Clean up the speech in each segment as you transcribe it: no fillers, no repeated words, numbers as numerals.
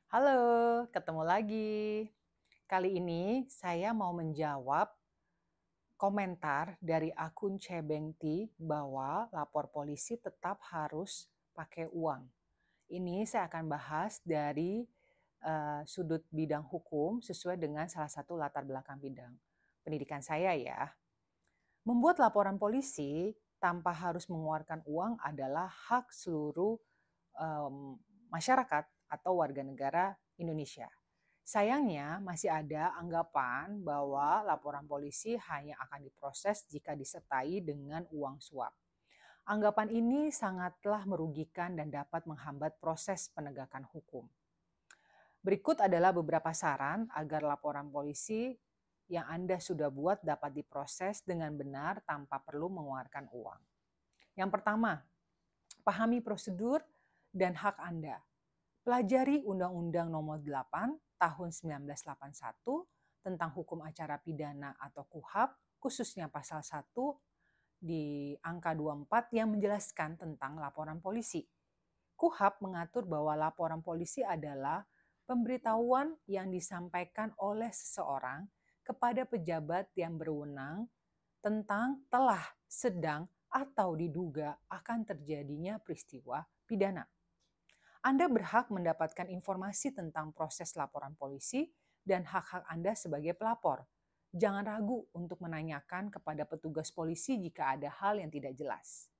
Halo, ketemu lagi. Kali ini saya mau menjawab komentar dari akun Cebengti bahwa lapor polisi tetap harus pakai uang. Ini saya akan bahas dari sudut bidang hukum sesuai dengan salah satu latar belakang bidang pendidikan saya ya. Membuat laporan polisi tanpa harus mengeluarkan uang adalah hak seluruh masyarakat atau warga negara Indonesia. Sayangnya masih ada anggapan bahwa laporan polisi hanya akan diproses jika disertai dengan uang suap. Anggapan ini sangatlah merugikan dan dapat menghambat proses penegakan hukum. Berikut adalah beberapa saran agar laporan polisi yang Anda sudah buat dapat diproses dengan benar tanpa perlu mengeluarkan uang. Yang pertama, pahami prosedur dan hak Anda. Pelajari Undang-Undang Nomor 8 Tahun 1981 tentang Hukum Acara Pidana atau KUHAP, khususnya pasal 1 di angka 24 yang menjelaskan tentang laporan polisi. KUHAP mengatur bahwa laporan polisi adalah pemberitahuan yang disampaikan oleh seseorang kepada pejabat yang berwenang tentang telah, sedang, atau diduga akan terjadinya peristiwa pidana. Anda berhak mendapatkan informasi tentang proses laporan polisi dan hak-hak Anda sebagai pelapor. Jangan ragu untuk menanyakan kepada petugas polisi jika ada hal yang tidak jelas.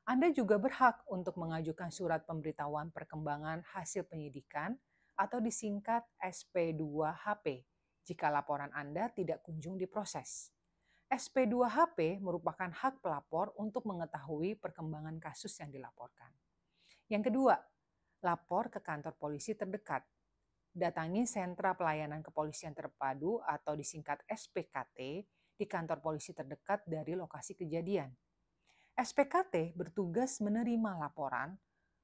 Anda juga berhak untuk mengajukan surat pemberitahuan perkembangan hasil penyidikan atau disingkat SP2HP jika laporan Anda tidak kunjung diproses. SP2HP merupakan hak pelapor untuk mengetahui perkembangan kasus yang dilaporkan. Yang kedua, lapor ke kantor polisi terdekat. Datangi Sentra Pelayanan Kepolisian Terpadu atau disingkat SPKT di kantor polisi terdekat dari lokasi kejadian. SPKT bertugas menerima laporan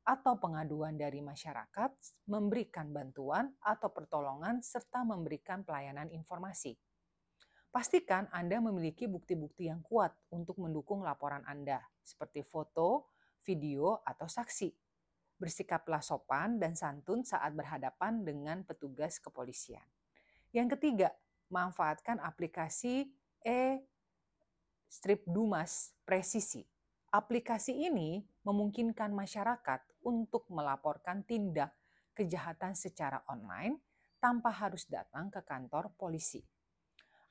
atau pengaduan dari masyarakat, memberikan bantuan atau pertolongan, serta memberikan pelayanan informasi. Pastikan Anda memiliki bukti-bukti yang kuat untuk mendukung laporan Anda, seperti foto, video, atau saksi. Bersikaplah sopan dan santun saat berhadapan dengan petugas kepolisian. Yang ketiga, manfaatkan aplikasi Strip Dumas Presisi. Aplikasi ini memungkinkan masyarakat untuk melaporkan tindak kejahatan secara online tanpa harus datang ke kantor polisi.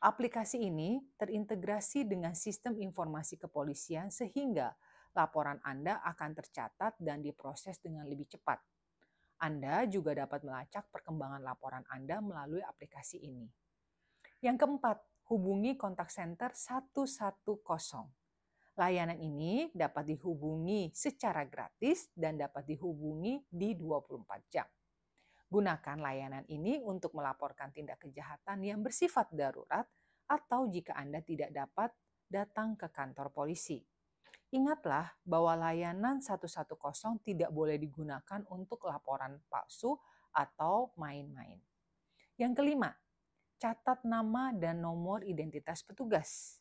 Aplikasi ini terintegrasi dengan sistem informasi kepolisian sehingga laporan Anda akan tercatat dan diproses dengan lebih cepat. Anda juga dapat melacak perkembangan laporan Anda melalui aplikasi ini. Yang keempat, hubungi kontak center 110. Layanan ini dapat dihubungi secara gratis dan dapat dihubungi di 24 jam. Gunakan layanan ini untuk melaporkan tindak kejahatan yang bersifat darurat atau jika Anda tidak dapat datang ke kantor polisi. Ingatlah bahwa layanan 110 tidak boleh digunakan untuk laporan palsu atau main-main. Yang kelima, catat nama dan nomor identitas petugas.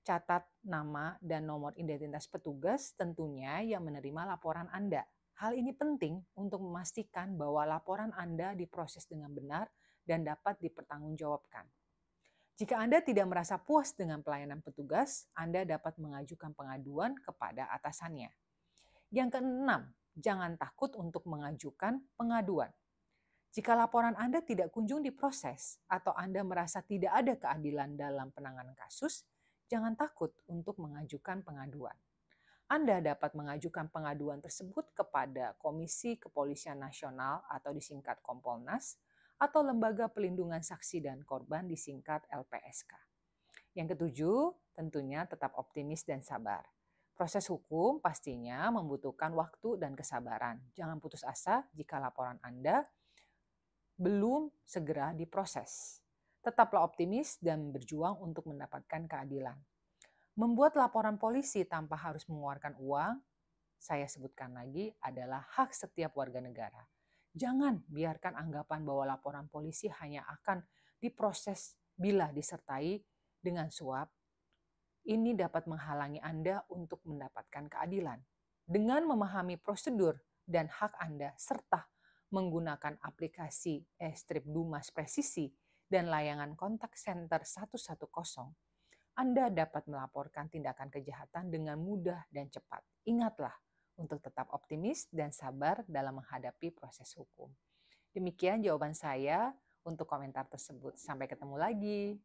Catat nama dan nomor identitas petugas tentunya yang menerima laporan Anda. Hal ini penting untuk memastikan bahwa laporan Anda diproses dengan benar dan dapat dipertanggungjawabkan. Jika Anda tidak merasa puas dengan pelayanan petugas, Anda dapat mengajukan pengaduan kepada atasannya. Yang keenam, jangan takut untuk mengajukan pengaduan. Jika laporan Anda tidak kunjung diproses atau Anda merasa tidak ada keadilan dalam penanganan kasus, jangan takut untuk mengajukan pengaduan. Anda dapat mengajukan pengaduan tersebut kepada Komisi Kepolisian Nasional atau disingkat Kompolnas atau Lembaga Pelindungan Saksi dan Korban disingkat LPSK. Yang ketujuh, tentunya tetap optimis dan sabar. Proses hukum pastinya membutuhkan waktu dan kesabaran. Jangan putus asa jika laporan Anda belum segera diproses. Tetaplah optimis dan berjuang untuk mendapatkan keadilan. Membuat laporan polisi tanpa harus mengeluarkan uang, saya sebutkan lagi, adalah hak setiap warga negara. Jangan biarkan anggapan bahwa laporan polisi hanya akan diproses bila disertai dengan suap. Ini dapat menghalangi Anda untuk mendapatkan keadilan. Dengan memahami prosedur dan hak Anda serta menggunakan aplikasi e-strip Dumas Presisi dan layanan kontak center 110, Anda dapat melaporkan tindakan kejahatan dengan mudah dan cepat. Ingatlah untuk tetap optimis dan sabar dalam menghadapi proses hukum. Demikian jawaban saya untuk komentar tersebut. Sampai ketemu lagi.